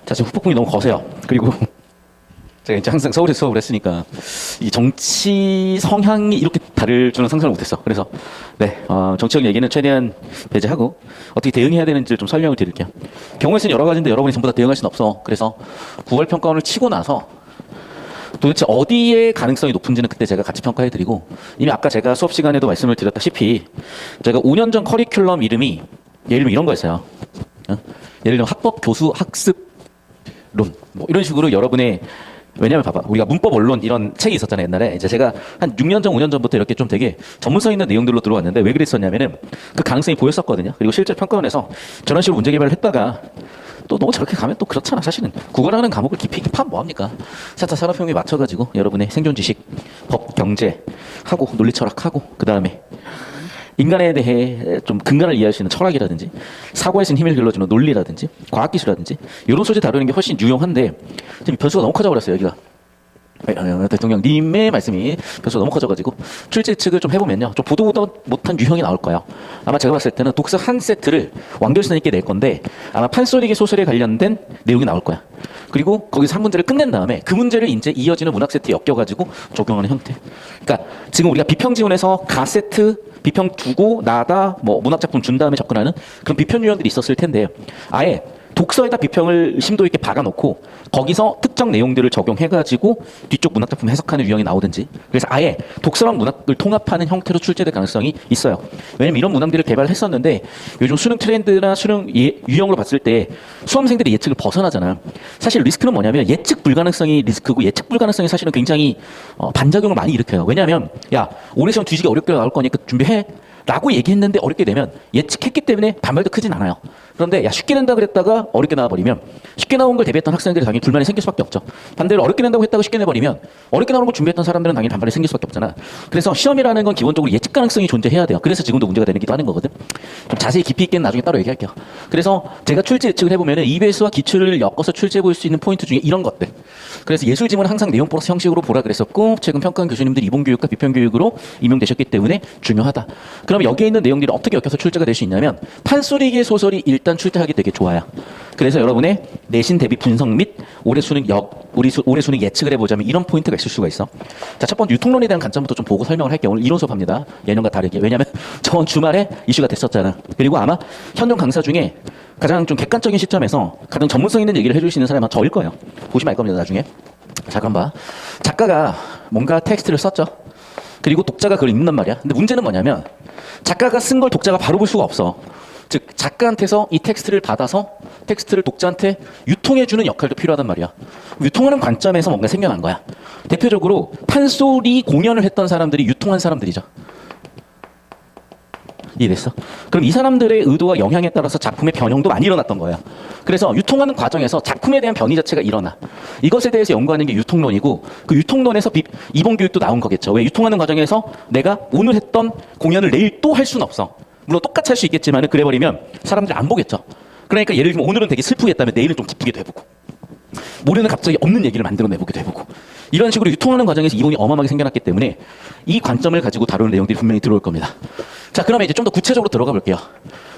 자, 지금 후폭풍이 너무 거세요. 그리고 제가 이제 항상 서울에서 수업을 했으니까 이 정치 성향이 이렇게 다를 줄은 상상을 못했어. 그래서 네, 정치적 얘기는 최대한 배제하고 어떻게 대응해야 되는지를 좀 설명을 드릴게요. 경우의 수는 여러 가지인데 여러분이 전부 다 대응할 수는 없어. 그래서 9월 평가원을 치고 나서 도대체 어디에 가능성이 높은지는 그때 제가 같이 평가해드리고, 이미 아까 제가 수업 시간에도 말씀을 드렸다시피 제가 5년 전 커리큘럼 이름이 예를 들면 이런 거였어요. 예를 들면 학법, 교수, 학습론 뭐 이런 식으로 여러분의, 왜냐면 봐봐, 우리가 문법 언론 이런 책이 있었잖아요 옛날에. 이제 제가 한 6년 전 5년 전부터 이렇게 좀 되게 전문성 있는 내용들로 들어왔는데, 왜 그랬었냐면은 그 가능성이 보였었거든요. 그리고 실제 평가원에서 저런 식으로 문제 개발을 했다가 또 너무 저렇게 가면 또 그렇잖아. 사실은 국어라는 과목을 깊이 파면 뭐합니까? 4차 산업혁명에 맞춰가지고 여러분의 생존 지식, 법, 경제 하고, 논리 철학하고, 그 다음에 인간에 대해 좀 근간을 이해할 수 있는 철학이라든지, 사고에 쓴 힘을 길러주는 논리라든지, 과학기술이라든지 이런 소재 다루는 게 훨씬 유용한데, 지금 변수가 너무 커져버렸어요 여기가. 대통령님의 말씀이 변수가 너무 커져가지고 출제 측을 좀 해보면요, 좀 보도 못한 유형이 나올 거예요. 아마 제가 봤을 때는 독서 한 세트를 완결성 있게 낼 건데, 아마 판소리기 소설에 관련된 내용이 나올 거야. 그리고 거기서 한 문제를 끝낸 다음에 그 문제를 이제 이어지는 문학 세트에 엮여가지고 적용하는 형태. 그러니까 지금 우리가 비평 지원에서 가 세트 비평 두고 나다 뭐 문학 작품 준 다음에 접근하는 그런 비평 유형들이 있었을 텐데, 아예 독서에다 비평을 심도 있게 박아놓고 거기서 특정 내용들을 적용해가지고 뒤쪽 문학작품 해석하는 유형이 나오든지, 그래서 아예 독서랑 문학을 통합하는 형태로 출제될 가능성이 있어요. 왜냐면 이런 문항들을 개발을 했었는데 요즘 수능 트렌드나 수능 유형으로 봤을 때 수험생들이 예측을 벗어나잖아. 사실 리스크는 뭐냐면 예측 불가능성이 리스크고, 예측 불가능성이 사실은 굉장히 반작용을 많이 일으켜요. 왜냐하면 야, 올해 시험 뒤지기 어렵게 나올 거니까 준비해 라고 얘기했는데 어렵게 되면 예측했기 때문에 반발도 크진 않아요. 그런데 야, 쉽게 낸다 그랬다가 어렵게 나와버리면 쉽게 나온 걸 대비했던 학생들이 당연히 불만이 생길 수밖에 없죠. 반대로 어렵게 낸다고 했다가 쉽게 내버리면 어렵게 나오는 걸 준비했던 사람들은 당연히 반발이 생길 수밖에 없잖아. 그래서 시험이라는 건 기본적으로 예측 가능성이 존재해야 돼요. 그래서 지금도 문제가 되기도 하는 거거든. 좀 자세히 깊이 있게는 나중에 따로 얘기할게요. 그래서 제가 출제 예측을 해보면 EBS와 기출을 엮어서 출제해 볼 수 있는 포인트 중에 이런 것들. 그래서 예술 지문은 항상 내용 플러스 형식으로 보라 그랬었고, 최근 평가한 교수님들이 이본교육과 비평교육으로 임용되셨기 때문에 중요하다. 그럼 여기에 있는 내용들이 어떻게 엮여서 출제가 될 수 있냐면, 판소리기의 소설이 일단 출제하기 되게 좋아요. 그래서 여러분의 내신 대비 분석 및 올해 수능 예측을 해보자면 이런 포인트가 있을 수가 있어. 자, 첫 번째 유통론에 대한 관점부터 좀 보고 설명을 할게요. 오늘 이론 수업합니다. 예년과 다르게. 왜냐면 저번 주말에 이슈가 됐었잖아. 그리고 아마 현존 강사 중에 가장 좀 객관적인 시점에서 가장 전문성 있는 얘기를 해줄 수 있는 사람이 아마 저일 거예요. 보시면 알 겁니다 나중에. 잠깐 봐. 작가가 뭔가 텍스트를 썼죠. 그리고 독자가 그걸 읽는단 말이야. 근데 문제는 뭐냐면 작가가 쓴 걸 독자가 바로 볼 수가 없어. 즉 작가한테서 이 텍스트를 받아서 텍스트를 독자한테 유통해주는 역할도 필요하단 말이야. 유통하는 관점에서 뭔가 생겨난 거야. 대표적으로 판소리 공연을 했던 사람들이 유통한 사람들이죠. 이해됐어? 그럼 이 사람들의 의도와 영향에 따라서 작품의 변형도 많이 일어났던 거예요. 그래서 유통하는 과정에서 작품에 대한 변이 자체가 일어나. 이것에 대해서 연구하는 게 유통론이고, 그 유통론에서 이본교육도 나온 거겠죠. 왜? 유통하는 과정에서 내가 오늘 했던 공연을 내일 또 할 수는 없어. 물론 똑같이 할 수 있겠지만 그래버리면 사람들이 안 보겠죠. 그러니까 예를 들면 오늘은 되게 슬프게 했다면 내일은 좀 기쁘게도 해보고, 모레는 갑자기 없는 얘기를 만들어내보기도 해보고, 이런 식으로 유통하는 과정에서 이론이 어마어마하게 생겨났기 때문에 이 관점을 가지고 다루는 내용들이 분명히 들어올 겁니다. 자, 그러면 이제 좀 더 구체적으로 들어가 볼게요.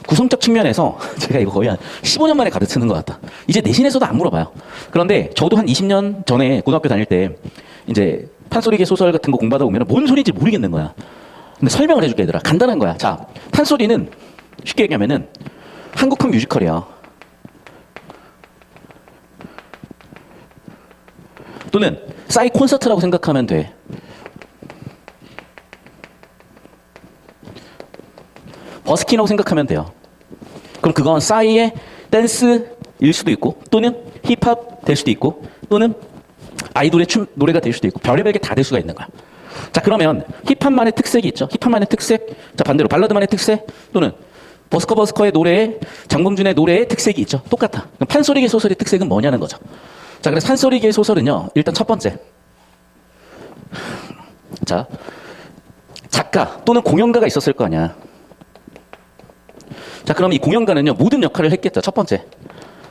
구성적 측면에서 제가 이거 거의 한 15년 만에 가르치는 것 같다. 이제 내신에서도 안 물어봐요. 그런데 저도 한 20년 전에 고등학교 다닐 때 이제 판소리계 소설 같은 거 공부하다 보면 뭔 소리인지 모르겠는 거야. 근데 설명을 해줄게 얘들아. 간단한 거야. 자, 판소리는 쉽게 얘기하면은 한국판 뮤지컬이야. 또는 싸이 콘서트라고 생각하면 돼. 버스킹이라고 생각하면 돼요. 그럼 그건 싸이의 댄스일 수도 있고, 또는 힙합 될 수도 있고, 또는 아이돌의 노래가 될 수도 있고, 별의별 게 다 될 수가 있는 거야. 자, 그러면 힙합만의 특색이 있죠. 힙합만의 특색. 자, 반대로 발라드만의 특색, 또는 버스커의 노래에, 장범준의 노래의 특색이 있죠. 똑같아. 그럼 판소리계 소설의 특색은 뭐냐는 거죠. 자, 그래서 판소리계 소설은요, 일단 첫 번째. 자, 작가 또는 공연가가 있었을 거 아니야. 자, 그럼 이 공연가는요, 모든 역할을 했겠죠. 첫 번째,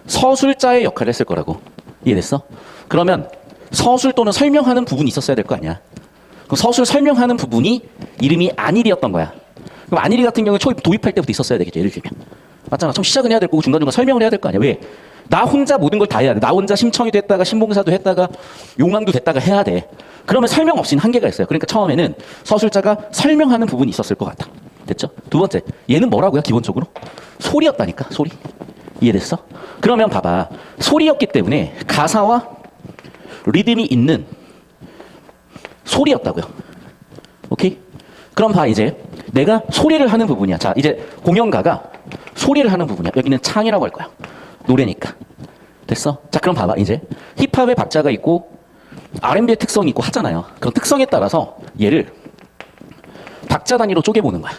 서술자의 역할을 했을 거라고. 이해됐어? 그러면 서술 또는 설명하는 부분이 있었어야 될 거 아니야. 그럼 서술 설명하는 부분이 이름이 안일이었던 거야. 그럼 안일이 같은 경우에 도입할 때부터 있었어야 되겠죠. 예를 들면. 맞잖아. 처음 시작은 해야 될 거고 중간중간 설명을 해야 될 거 아니야. 왜? 나 혼자 모든 걸 다 해야 돼. 나 혼자 심청이도 했다가 신봉사도 했다가 용왕도 됐다가 해야 돼. 그러면 설명 없이는 한계가 있어요. 그러니까 처음에는 서술자가 설명하는 부분이 있었을 것 같아. 됐죠? 두 번째, 얘는 뭐라고요? 기본적으로 소리였다니까. 소리. 이해됐어? 그러면 봐봐. 소리였기 때문에 가사와 리듬이 있는 소리였다고요. 오케이? 그럼 봐. 이제 내가 소리를 하는 부분이야. 자, 이제 공연가가 소리를 하는 부분이야. 여기는 창이라고 할 거야. 노래니까. 됐어? 자, 그럼 봐봐. 이제 힙합의 박자가 있고 R&B의 특성이 있고 하잖아요. 그런 특성에 따라서 얘를 박자 단위로 쪼개보는 거야.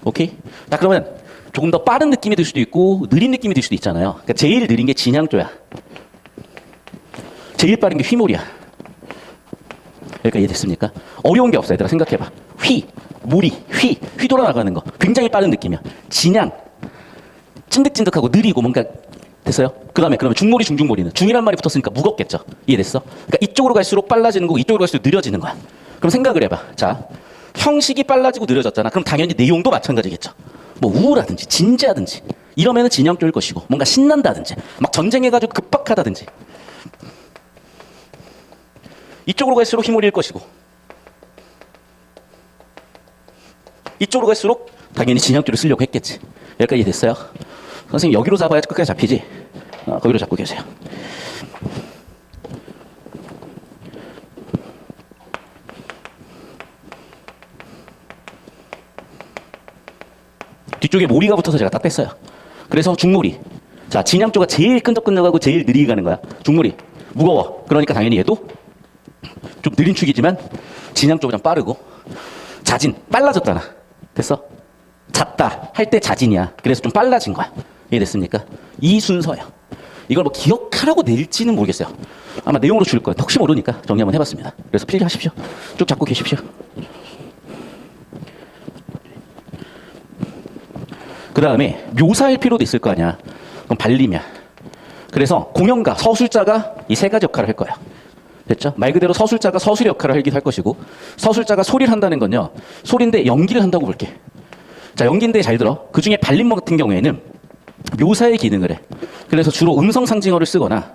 오케이? 자, 그러면 조금 더 빠른 느낌이 들 수도 있고 느린 느낌이 들 수도 있잖아요. 그러니까 제일 느린 게 진양조야. 제일 빠른 게 휘몰이야. 그러니까 이해됐습니까? 어려운 게 없어. 얘들아 생각해봐. 휘 돌아나가는 거 굉장히 빠른 느낌이야. 진양 찐득찐득하고 느리고 뭔가. 됐어요? 그러면 중몰이 중중몰이는 중이란 말이 붙었으니까 무겁겠죠. 이해됐어? 그러니까 이쪽으로 갈수록 빨라지는 거고 이쪽으로 갈수록 느려지는 거야. 그럼 생각을 해봐. 자, 형식이 빨라지고 느려졌잖아. 그럼 당연히 내용도 마찬가지겠죠. 뭐 우울하든지 진지하든지 이러면은 진양 쪽일 것이고, 뭔가 신난다든지 막 전쟁해가지고 급박하다든지 이쪽으로 갈수록 휘몰일 것이고, 이쪽으로 갈수록 당연히 진양 쪽을 쓰려고 했겠지. 여기까지 이해됐어요? 선생님 여기로 잡아야 끝까지 잡히지. 거기로 잡고 계세요. 뒤쪽에 모리가 붙어서 제가 딱 뺐어요. 그래서 중모리. 자, 진양조가 제일 끈적끈적하고 제일 느리게 가는 거야. 중모리. 무거워. 그러니까 당연히 얘도 좀 느린 축이지만 진양조가 좀 빠르고. 자진. 빨라졌잖아. 됐어? 잤다 할 때 자진이야. 그래서 좀 빨라진 거야. 이해됐습니까? 이 순서야. 이걸 뭐 기억하라고 낼지는 모르겠어요. 아마 내용으로 줄 거예요. 혹시 모르니까 정리 한번 해봤습니다. 그래서 필기하십시오. 쭉 잡고 계십시오. 그 다음에 묘사할 필요도 있을 거 아니야. 그럼 발림이야. 그래서 공연가, 서술자가 이 세 가지 역할을 할 거야. 됐죠? 말 그대로 서술자가 서술의 역할을 하기도 할 것이고, 서술자가 소리를 한다는 건요, 소리인데 연기를 한다고 볼게. 자, 연기인데 잘 들어. 그 중에 발림 같은 경우에는 묘사의 기능을 해. 그래서 주로 음성 상징어를 쓰거나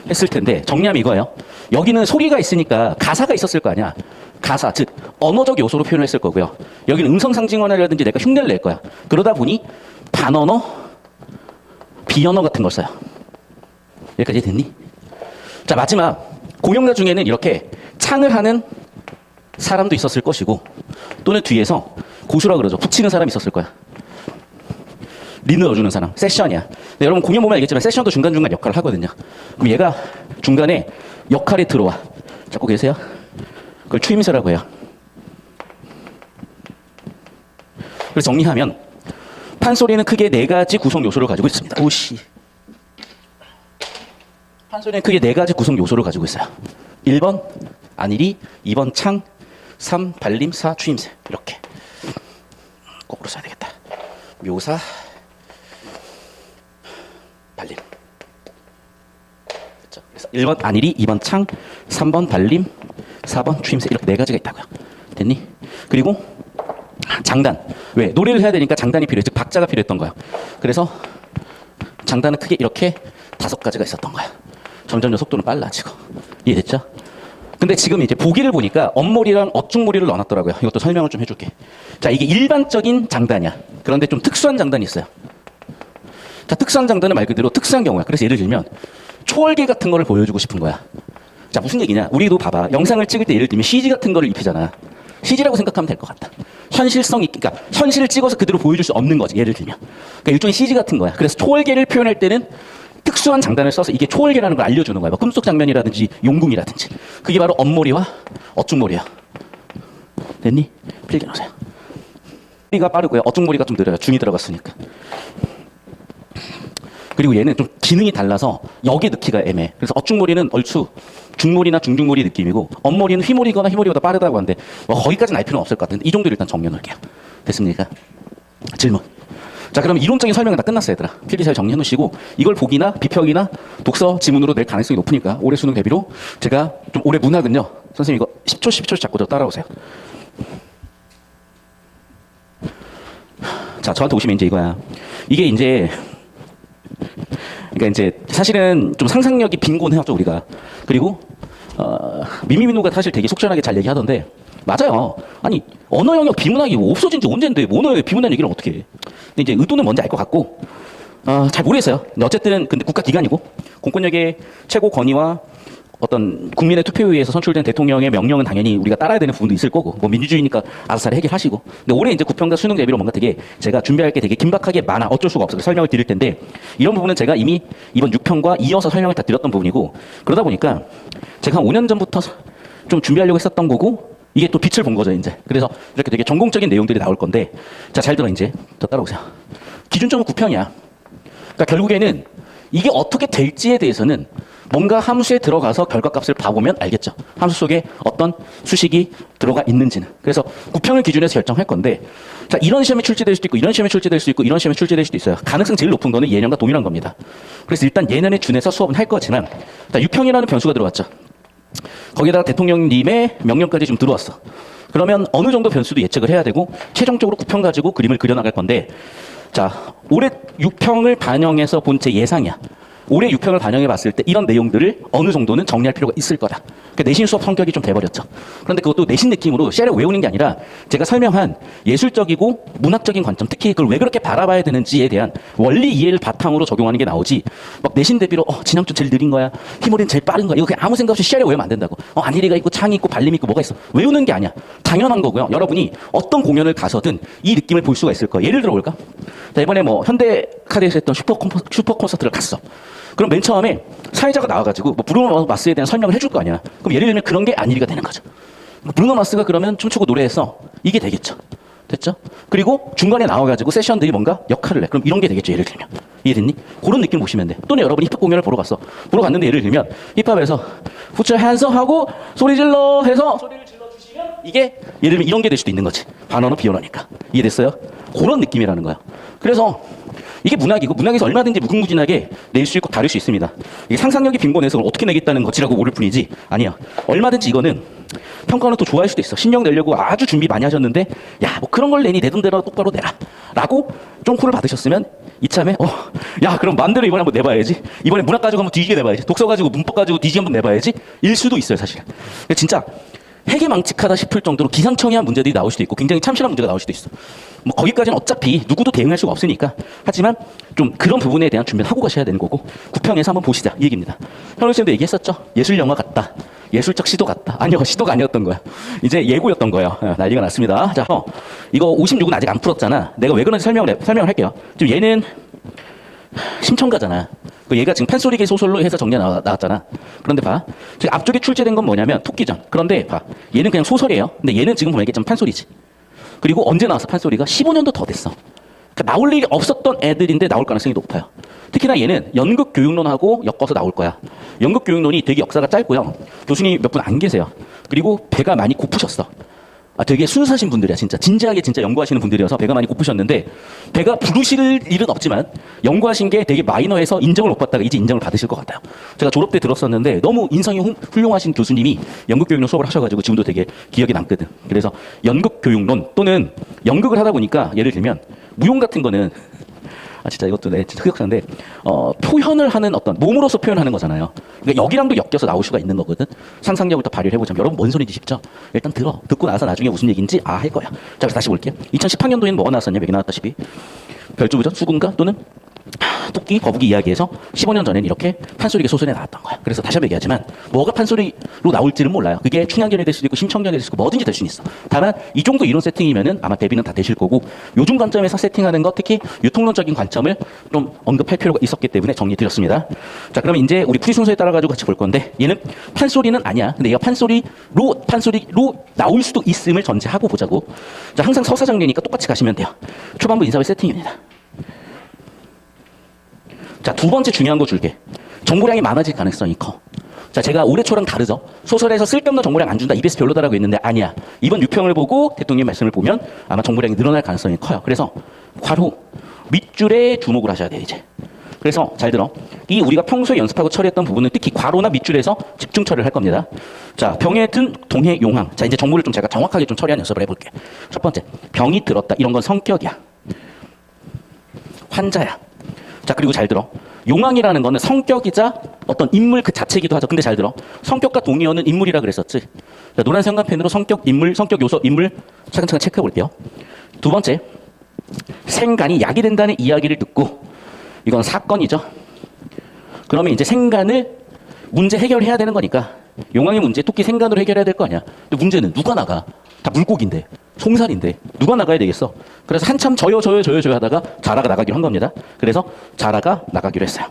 했을 텐데, 정리하면 이거예요. 여기는 소리가 있으니까 가사가 있었을 거 아니야. 가사, 즉 언어적 요소로 표현을 했을 거고요. 여기는 음성 상징어라든지 내가 흉내를 낼 거야. 그러다 보니 반언어, 비언어 같은 걸 써요. 여기까지 됐니? 자, 마지막 공연가 중에는 이렇게 창을 하는 사람도 있었을 것이고, 또는 뒤에서 고수라 그러죠. 붙이는 사람이 있었을 거야. 리 넣어주는 사람. 세션이야. 네, 여러분 공연 보면 알겠지만 세션도 중간중간 역할을 하거든요. 그럼 얘가 중간에 역할에 들어와. 잡고 계세요? 그걸 추임새라고 해요. 그래서 정리하면 판소리는 크게 네 가지 구성 요소를 가지고 있습니다. 오씨. 판소리는 크게 네 가지 구성 요소를 가지고 있어요. 1번 안일이, 2번 창, 3 발림, 4 추임새. 이렇게 거꾸로 써야 되겠다. 묘사, 발림. 됐죠? 그래서 1번 안일이, 2번 창, 3번 발림, 4번 추임새. 이렇게 네 가지가 있다고요. 됐니? 그리고 장단. 왜? 노래를 해야 되니까 장단이 필요해. 즉 박자가 필요했던 거야. 그래서 장단은 크게 이렇게 5가지가 있었던 거야. 점점 속도는 빨라지고. 이해됐죠? 근데 지금 이제 보기를 보니까 엄몰이랑 어중몰이를 넣어놨더라고요. 이것도 설명을 좀 해줄게. 자, 이게 일반적인 장단이야. 그런데 좀 특수한 장단이 있어요. 자, 특수한 장단은 말 그대로 특수한 경우야. 그래서 예를 들면 초월계 같은 거를 보여주고 싶은 거야. 자, 무슨 얘기냐? 우리도 봐봐. 영상을 찍을 때 예를 들면 CG 같은 거를 입히잖아. CG라고 생각하면 될 것 같다. 현실성이, 그러니까 현실을 찍어서 그대로 보여줄 수 없는 거지. 예를 들면. 그러니까 일종의 CG 같은 거야. 그래서 초월계를 표현할 때는 특수한 장단을 써서 이게 초월계라는 걸 알려주는 거야. 뭐 꿈속 장면이라든지 용궁이라든지. 그게 바로 엄몰이와 어중몰이야. 됐니? 필기 넣으세요. 머리가 빠르고요. 어중몰이가 좀 느려요. 중이 들어갔으니까. 그리고 얘는 좀 기능이 달라서 여기에 넣기가 애매해. 그래서 어중몰이는 얼추 중몰이나 중중몰이 느낌이고, 엄몰이는 휘몰이거나 휘몰이보다 빠르다고 하는데 뭐 거기까지는 알 필요는 없을 것 같은데 이 정도를 일단 정리해 놓을게요. 됐습니까? 질문. 자, 그럼 이론적인 설명은 다 끝났어요, 얘들아. 필기 잘 정리해 놓으시고, 이걸 보기나 비평이나 독서 지문으로 낼 가능성이 높으니까 올해 수능 대비로 제가 좀 올해 문학은요, 선생님 이거 10초씩 잡고 저 따라오세요. 자, 저한테 오시면 이제 이거야. 이게 이제 그러니까 이제 사실은 좀 상상력이 빈곤해요, 우리가. 그리고 미미민우가 사실 되게 속시원하게 잘 얘기하던데 맞아요. 아니 언어 영역 비문학이 없어진 지 언젠데 언어에 비문학 얘기를 어떻게 해? 근데 이제 의도는 뭔지 알 것 같고 잘 모르겠어요. 근데 어쨌든 근데 국가기관이고 공권력의 최고 권위와 어떤 국민의 투표에 의해서 선출된 대통령의 명령은 당연히 우리가 따라야 되는 부분도 있을 거고 뭐 민주주의니까 알아서 잘 해결하시고 근데 올해 이제 구평과 수능 대비로 뭔가 되게 제가 준비할 게 되게 긴박하게 많아 어쩔 수가 없어서 설명을 드릴 텐데 이런 부분은 제가 이미 이번 6편과 이어서 설명을 다 드렸던 부분이고 그러다 보니까 제가 한 5년 전부터 좀 준비하려고 했었던 거고 이게 또 빛을 본 거죠 이제 그래서 이렇게 되게 전공적인 내용들이 나올 건데 자 잘 들어 이제 저 따라오세요. 기준점은 9평이야. 그러니까 결국에는 이게 어떻게 될지에 대해서는 뭔가 함수에 들어가서 결과값을 봐보면 알겠죠. 함수 속에 어떤 수식이 들어가 있는지는. 그래서 9평을 기준해서 결정할 건데 자 이런 시험에 출제될 수도 있고 이런 시험에 출제될 수도 있고 이런 시험에 출제될 수도 있어요. 가능성 제일 높은 거는 예년과 동일한 겁니다. 그래서 일단 예년에 준해서 수업은 할 거지만 자 6평이라는 변수가 들어왔죠. 거기다가 대통령님의 명령까지 좀 들어왔어. 그러면 어느 정도 변수도 예측을 해야 되고 최종적으로 9평 가지고 그림을 그려나갈 건데 자 올해 6평을 반영해서 본 제 예상이야. 올해 6평을 반영해 봤을 때 이런 내용들을 어느 정도는 정리할 필요가 있을 거다. 그러니까 내신 수업 성격이 좀 돼버렸죠. 그런데 그것도 내신 느낌으로 쎄를 외우는 게 아니라 제가 설명한 예술적이고 문학적인 관점, 특히 그걸 왜 그렇게 바라봐야 되는지에 대한 원리 이해를 바탕으로 적용하는 게 나오지 막 내신 대비로 진양준 제일 느린 거야, 히모린 제일 빠른 거야 이거 그냥 아무 생각 없이 쎄를 외우면 안 된다고. 안일이가 있고 창이 있고 발림이 있고 뭐가 있어. 외우는 게 아니야. 당연한 거고요. 여러분이 어떤 공연을 가서든 이 느낌을 볼 수가 있을 거예요. 예를 들어 볼까? 자, 이번에 뭐 현대카드에서 했던 슈퍼 콘서트를 갔어. 그럼 맨 처음에 사회자가 나와가지고 뭐 브루노 마스에 대한 설명을 해줄 거 아니야. 그럼 예를 들면 그런 게 안일이가 되는 거죠. 브루노 마스가 그러면 춤추고 노래해서 이게 되겠죠. 됐죠? 그리고 중간에 나와가지고 세션들이 뭔가 역할을 해. 그럼 이런 게 되겠죠. 예를 들면. 이해됐니? 그런 느낌 보시면 돼. 또는 여러분이 힙합 공연을 보러 갔는데 예를 들면 힙합에서 Put your hands up 하고 소리 질러 해서 소리를 질러주시면 이게 예를 들면 이런 게 될 수도 있는 거지. 반언어 비언어니까. 이해됐어요? 그런 느낌이라는 거야. 그래서 이게 문학이고 문학에서 얼마든지 무궁무진하게 낼 수 있고 다를 수 있습니다. 이게 상상력이 빈곤해서 어떻게 내겠다는 것이라고 모를 뿐이지 아니야. 얼마든지 이거는 평가는 또 좋아할 수도 있어. 신경 내려고 아주 준비 많이 하셨는데 야 뭐 그런 걸 내니 내 돈대로 똑바로 내라 라고 쫑코를 받으셨으면 이참에 야 그럼 맘대로 이번에 한번 내봐야지. 이번에 문학 가지고 한번 뒤지게 내봐야지. 독서 가지고 문법 가지고 뒤지게 한번 내봐야지. 일 수도 있어요 사실. 진짜 해괴망측하다 싶을 정도로 기상청이한 문제들이 나올 수도 있고 굉장히 참신한 문제가 나올 수도 있어. 뭐 거기까지는 어차피 누구도 대응할 수가 없으니까 하지만 좀 그런 부분에 대한 준비를 하고 가셔야 되는 거고 9평에서 한번 보시자 이 얘기입니다. 현우 쌤도 얘기했었죠. 예술 영화 같다. 예술적 시도 같다. 아니요 시도가 아니었던 거야. 이제 예고였던 거예요. 난리가 났습니다. 자 이거 56은 아직 안 풀었잖아. 내가 왜 그런지 설명을 할게요. 지금 얘는 심청가잖아. 얘가 지금 판소리계 소설로 해서 정리가 나왔잖아. 그런데 봐. 지금 앞쪽에 출제된 건 뭐냐면 토끼전. 그런데 봐. 얘는 그냥 소설이에요. 근데 얘는 지금 보면 이게 좀 판소리지. 그리고 언제 나왔어 판소리가? 15년도 더 됐어. 그러니까 나올 일이 없었던 애들인데 나올 가능성이 높아요. 특히나 얘는 연극 교육론하고 엮어서 나올 거야. 연극 교육론이 되게 역사가 짧고요. 교수님 몇 분 안 계세요. 그리고 배가 많이 고프셨어. 되게 순수하신 분들이야 진짜. 진지하게 진짜 연구하시는 분들이어서 배가 많이 고프셨는데 배가 부르실 일은 없지만 연구하신 게 되게 마이너해서 인정을 못 받다가 이제 인정을 받으실 것 같아요. 제가 졸업 때 들었었는데 너무 인성이 훌륭하신 교수님이 연극교육론 수업을 하셔가지고 지금도 되게 기억에 남거든. 그래서 연극교육론 또는 연극을 하다 보니까 예를 들면 무용 같은 거는 진짜 이것도 진짜 흑역사인데 표현을 하는 어떤 몸으로서 표현하는 거잖아요. 그러니까 여기랑도 엮여서 나올 수가 있는 거거든. 상상력을 더 발휘를 해보자면 여러분 뭔 소리인지 싶죠? 일단 듣고 나서 나중에 무슨 얘기인지 할 거야. 자 다시 볼게요. 2018년도에는 뭐가 나왔었냐? 여기 나왔다시피 별주부전 수군가 또는 토끼 거북이 이야기에서 15년 전에는 이렇게 판소리계 소설에 나왔던 거야. 그래서 다시 한번 얘기하지만 뭐가 판소리로 나올지는 몰라요. 그게 충향전이 될 수도 있고 심청전이 될 수도 있고 뭐든지 될 수는 있어. 다만 이 정도 이론 세팅이면은 아마 대비는 다 되실 거고 요즘 관점에서 세팅하는 거 특히 유통론적인 관점을 좀 언급할 필요가 있었기 때문에 정리드렸습니다. 자 그럼 이제 우리 풀이 순서에 따라 가지고 같이 볼 건데 얘는 판소리는 아니야. 근데 얘가 판소리로 나올 수도 있음을 전제하고 보자고. 자 항상 서사장례니까 똑같이 가시면 돼요. 초반부 인사회 세팅입니다. 자, 두 번째 중요한 거 줄게. 정보량이 많아질 가능성이 커. 자, 제가 올해 초랑 다르죠. 소설에서 쓸데없는 정보량 안 준다. EBS 별로다라고 했는데 아니야. 이번 6평을 보고 대통령 말씀을 보면 아마 정보량이 늘어날 가능성이 커요. 그래서 괄호 밑줄에 주목을 하셔야 돼요, 이제. 그래서 잘 들어. 이 우리가 평소에 연습하고 처리했던 부분은 특히 괄호나 밑줄에서 집중 처리를 할 겁니다. 자, 병에 든 동해 용항. 자, 이제 정보를 좀 제가 정확하게 좀 처리한 연습을 해볼게요. 첫 번째, 병이 들었다. 이런 건 성격이야. 환자야. 자, 그리고 잘 들어. 용왕이라는 거는 성격이자 어떤 인물 그 자체이기도 하죠. 근데 잘 들어. 성격과 동의어는 인물이라 그랬었지. 자, 노란 색깔펜으로 성격, 인물, 성격 요소, 인물 차근차근 체크해 볼게요. 두 번째, 생간이 약이 된다는 이야기를 듣고, 이건 사건이죠. 그러면 이제 생간을 문제 해결해야 되는 거니까 용왕의 문제 토끼 생간으로 해결해야 될 거 아니야. 근데 문제는 누가 나가? 다 물고기인데, 송살인데 누가 나가야 되겠어? 그래서 한참 저요 하다가 자라가 나가기로 한 겁니다. 그래서 자라가 나가기로 했어요.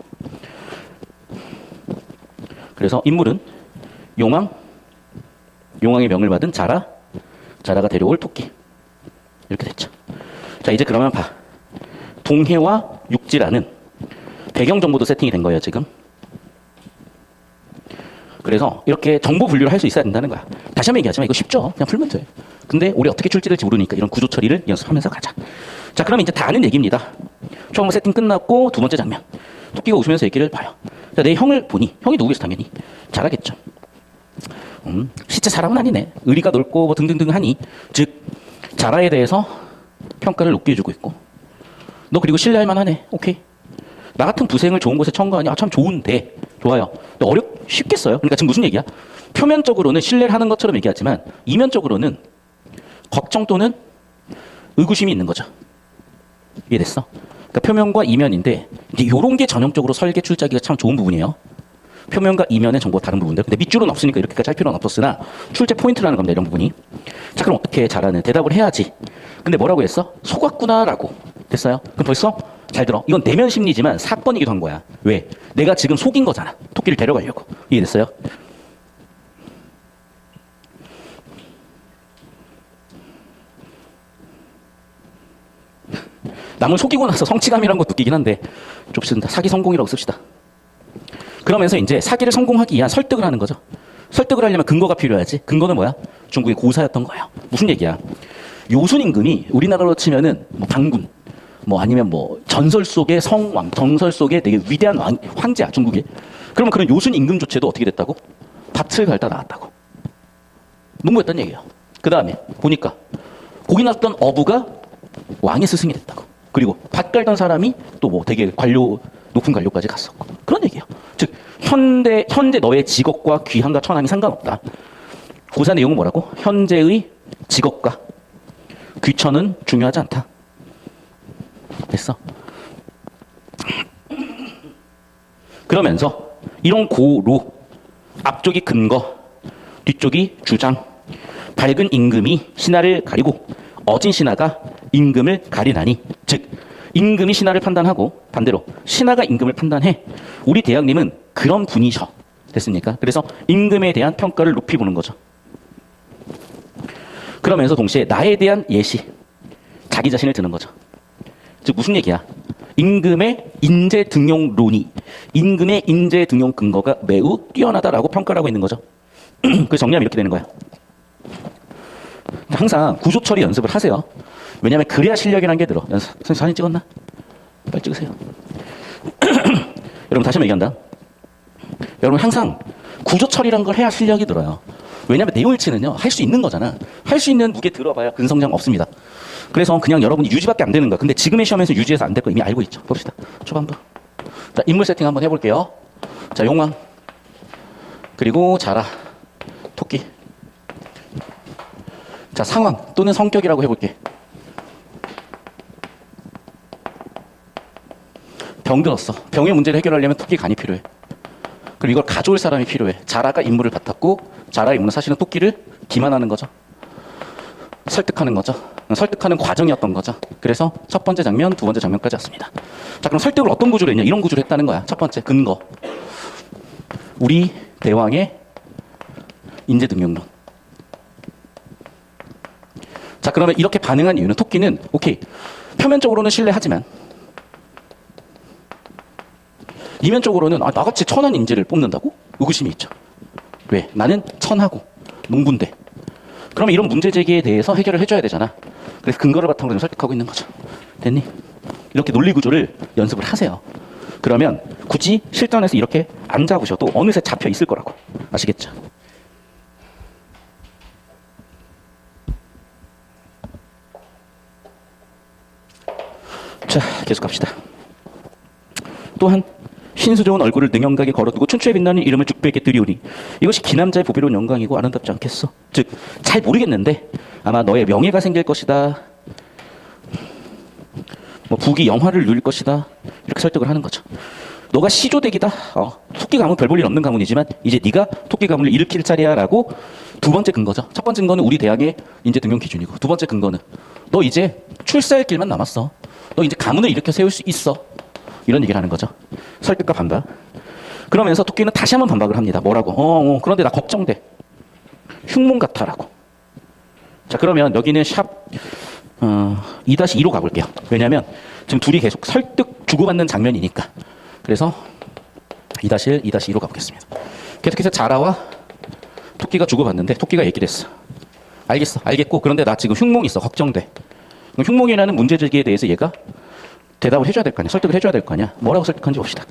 그래서 인물은 용왕, 용왕의 명을 받은 자라, 자라가 데려올 토끼, 이렇게 됐죠. 자, 이제 그러면 봐. 동해와 육지라는 배경 정보도 세팅이 된 거예요, 지금. 그래서 이렇게 정보 분류를 할 수 있어야 된다는 거야. 다시 한번 얘기하지만 이거 쉽죠? 그냥 풀면 돼. 근데 우리 어떻게 출제될지 모르니까 이런 구조 처리를 연습하면서 가자. 자, 그럼 이제 다 아는 얘기입니다. 처음 세팅 끝났고 두 번째 장면. 토끼가 웃으면서 얘기를 봐요. 자, 내 형을 보니, 형이 누구겠어? 당연히 잘하겠죠. 실제 사람은 아니네. 의리가 넓고 뭐 등등등 하니, 즉 자라에 대해서 평가를 높게 해주고 있고, 너 그리고 신뢰할 만하네. 오케이. 나 같은 부생을 좋은 곳에 청구하니, 아, 참 좋은데, 좋아요. 근데 쉽겠어요? 그러니까 지금 무슨 얘기야? 표면적으로는 신뢰를 하는 것처럼 얘기하지만 이면적으로는 걱정 또는 의구심이 있는 거죠. 이해됐어? 그러니까 표면과 이면인데, 이제 요런 게 전형적으로 설계 출제하기가 참 좋은 부분이에요. 표면과 이면의 정보가 다른 부분들. 근데 밑줄은 없으니까 이렇게까지 할 필요는 없었으나 출제 포인트라는 겁니다, 이런 부분이. 자, 그럼 어떻게 잘하는 대답을 해야지. 근데 뭐라고 했어? 속았구나라고. 됐어요? 그럼 벌써 잘 들어. 이건 내면 심리지만 사건이기도 한 거야. 왜? 내가 지금 속인 거잖아. 토끼를 데려가려고. 이해됐어요? 남을 속이고 나서 성취감이란 것도 느끼긴 한데 좀 쓴다. 사기 성공이라고 씁시다. 그러면서 이제 사기를 성공하기 위한 설득을 하는 거죠. 설득을 하려면 근거가 필요하지. 근거는 뭐야? 중국의 고사였던 거예요. 무슨 얘기야? 요순 임금이 우리나라로 치면은 뭐 방군, 뭐 아니면 뭐 전설 속의 성왕, 전설 속의 되게 위대한 황제야, 중국에. 그러면 그런 요순 임금조차도 어떻게 됐다고? 밭을 갈다 나왔다고. 농부였단 얘기예요. 그 다음에 보니까 고기 났던 어부가 왕의 스승이 됐다고. 그리고 밭 갈던 사람이 또 뭐 되게 높은 관료까지 갔었고. 그런 얘기예요. 즉 현재 너의 직업과 귀함과 천함이 상관없다. 고사 내용은 뭐라고? 현재의 직업과 귀천은 중요하지 않다. 됐어. 그러면서 이런 고루, 앞쪽이 근거, 뒤쪽이 주장, 밝은 임금이 신하를 가리고 어진 신하가 임금을 가리나니, 즉 임금이 신하를 판단하고 반대로 신하가 임금을 판단해. 우리 대왕님은 그런 분이셔. 됐습니까? 그래서 임금에 대한 평가를 높이 보는 거죠. 그러면서 동시에 나에 대한 예시, 자기 자신을 드는 거죠. 즉 무슨 얘기야? 임금의 인재 등용론이, 임금의 인재 등용 근거가 매우 뛰어나다라고 평가를 하고 있는 거죠. 그 정리하면 이렇게 되는 거야. 항상 구조 처리 연습을 하세요. 왜냐하면 그래야 실력이라는 게 들어. 선생님 사진 찍었나? 빨리 찍으세요. 여러분 다시 한번 얘기한다. 여러분 항상 구조 처리라는 걸 해야 실력이 들어요. 왜냐하면 내용일치는요, 할 수 있는 거잖아. 할 수 있는 무게 들어봐야 근성장 없습니다. 그래서 그냥 여러분이 유지밖에 안 되는 거야. 근데 지금의 시험에서 유지해서 안 될 거 이미 알고 있죠. 봅시다. 초반부. 자, 인물 세팅 한번 해볼게요. 자, 용왕. 그리고 자라. 토끼. 자, 상황 또는 성격이라고 해볼게. 병 들었어. 병의 문제를 해결하려면 토끼 간이 필요해. 그리고 이걸 가져올 사람이 필요해. 자라가 임무를 맡았고, 자라의 임무는 사실은 토끼를 기만하는 거죠. 설득하는 거죠. 설득하는 과정이었던 거죠. 그래서 첫 번째 장면, 두 번째 장면까지 왔습니다. 자, 그럼 설득을 어떤 구조로 했냐? 이런 구조로 했다는 거야. 첫 번째, 근거. 우리 대왕의 인재 등용론. 자, 그러면 이렇게 반응한 이유는 토끼는 오케이, 표면적으로는 신뢰하지만 이면적으로는 나같이 천한 인재를 뽑는다고? 의구심이 있죠. 왜? 나는 천하고 농부인데. 그러면 이런 문제 제기에 대해서 해결을 해줘야 되잖아. 그래서 근거를 바탕으로 좀 설득하고 있는 거죠. 됐니? 이렇게 논리 구조를 연습을 하세요. 그러면 굳이 실전에서 이렇게 안 잡으셔도 어느새 잡혀 있을 거라고. 아시겠죠? 자, 계속 갑시다. 또한 신수 좋은 얼굴을 능영하게 걸어두고 춘추에 빛나는 이름을 죽배에게 드리오니 이것이 기남자의 보배로운 영광이고 아름답지 않겠어. 즉 잘 모르겠는데 아마 너의 명예가 생길 것이다. 뭐 북이 영화를 누릴 것이다. 이렇게 설득을 하는 거죠. 너가 시조대기다. 토끼 가문 별 볼 일 없는 가문이지만 이제 네가 토끼 가문을 일으킬 자리야라고 두 번째 근거죠. 첫 번째 근거는 우리 대학의 인재 등용 기준이고 두 번째 근거는 너 이제 출사의 길만 남았어. 너 이제 가문을 일으켜 세울 수 있어. 이런 얘기를 하는 거죠. 설득과 반박. 그러면서 토끼는 다시 한번 반박을 합니다. 뭐라고? 그런데 나 걱정돼. 흉몽 같아라고. 자, 그러면 여기는 샵 2-2로 가볼게요. 왜냐하면 지금 둘이 계속 설득 주고받는 장면이니까. 그래서 2-1, 2-2로 가보겠습니다. 계속해서 자라와 토끼가 주고받는데 토끼가 얘기를 했어. 알겠어. 알겠고 그런데 나 지금 흉몽이 있어. 걱정돼. 흉몽이라는 문제제기에 대해서 얘가 대답을 해줘야 될 거 아니야. 설득을 해줘야 될 거 아니야. 뭐라고 설득하는지 봅시다.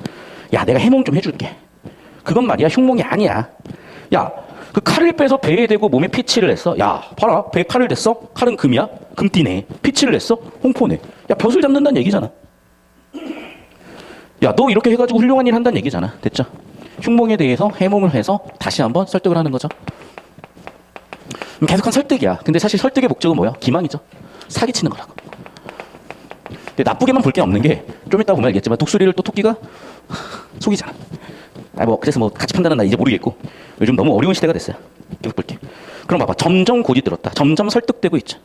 야, 내가 해몽 좀 해줄게. 그건 말이야 흉몽이 아니야. 야, 그 칼을 빼서 배에 대고 몸에 피치를 했어. 야, 봐라. 배에 칼을 댔어. 칼은 금이야. 금띠네. 피치를 했어. 홍포네. 야, 벼슬 잡는다는 얘기잖아. 야, 너 이렇게 해가지고 훌륭한 일 한다는 얘기잖아. 됐죠? 흉몽에 대해서 해몽을 해서 다시 한번 설득을 하는 거죠. 계속한 설득이야. 근데 사실 설득의 목적은 뭐야? 기망이죠. 사기치는 거라고. 근데 나쁘게만 볼 게 없는 게 좀 이따 보면 알겠지만 독수리를 또 토끼가 속이잖아. 그래서 뭐 같이 판단은 나 이제 모르겠고 요즘 너무 어려운 시대가 됐어요. 계속 볼게. 그럼 봐봐. 점점 고지 들었다. 점점 설득되고 있죠.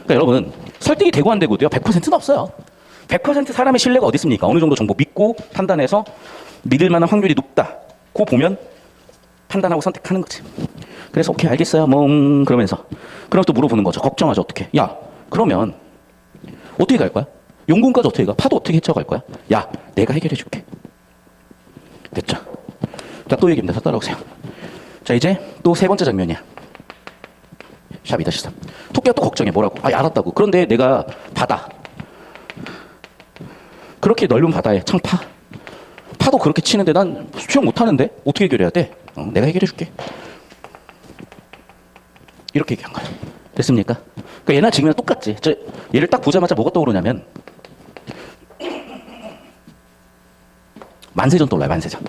그러니까 여러분 설득이 되고 안 되고도요 100%는 없어요. 100% 사람의 신뢰가 어디 있습니까? 어느 정도 정보 믿고 판단해서 믿을 만한 확률이 높다고 보면 판단하고 선택하는 거지. 그래서 오케이 알겠어요. 그러면서 그럼 또 물어보는 거죠. 걱정하죠. 어떻게? 야 그러면 어떻게 갈 거야? 용궁까지 어떻게 가? 파도 어떻게 헤쳐갈 거야? 야 내가 해결해 줄게. 됐죠? 자 또 얘기입니다. 자 따라오세요. 자 이제 또 세 번째 장면이야. 샵 2-3. 토끼가 또 걱정해. 뭐라고? 알았다고. 그런데 내가 바다 그렇게 넓은 바다에 창파 파도 그렇게 치는데 난 수영 못하는데 어떻게 해결해야 돼? 내가 해결해 줄게. 이렇게 얘기한 거야. 됐습니까? 그러니까 얘나 지금이랑 똑같지. 얘를 딱 보자마자 뭐가 떠오르냐면 만세전 떠올라요. 만세전.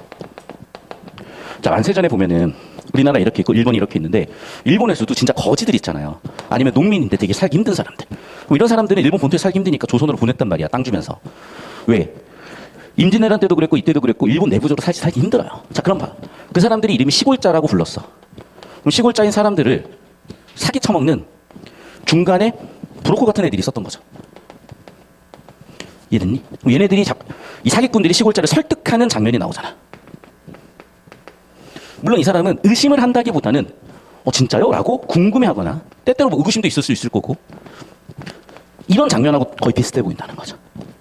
자 만세전에 보면은 우리나라 이렇게 있고 일본이 이렇게 있는데 일본에서도 진짜 거지들 있잖아요. 아니면 농민인데 되게 살기 힘든 사람들. 이런 사람들은 일본 본토에 살기 힘드니까 조선으로 보냈단 말이야. 땅 주면서. 왜? 임진왜란 때도 그랬고 이때도 그랬고 일본 내부적으로 살기 힘들어요. 자 그럼 봐. 그 사람들이 이름이 시골자라고 불렀어. 그럼 시골자인 사람들을 사기 쳐먹는 중간에 브로커 같은 애들이 있었던 거죠. 이해됐니? 얘네들이 이 사기꾼들이 시골자를 설득하는 장면이 나오잖아. 물론 이 사람은 의심을 한다기보다는 진짜요? 라고 궁금해하거나 때때로 뭐 의구심도 있을 수 있을 거고 이런 장면하고 거의 비슷해 보인다는 거죠.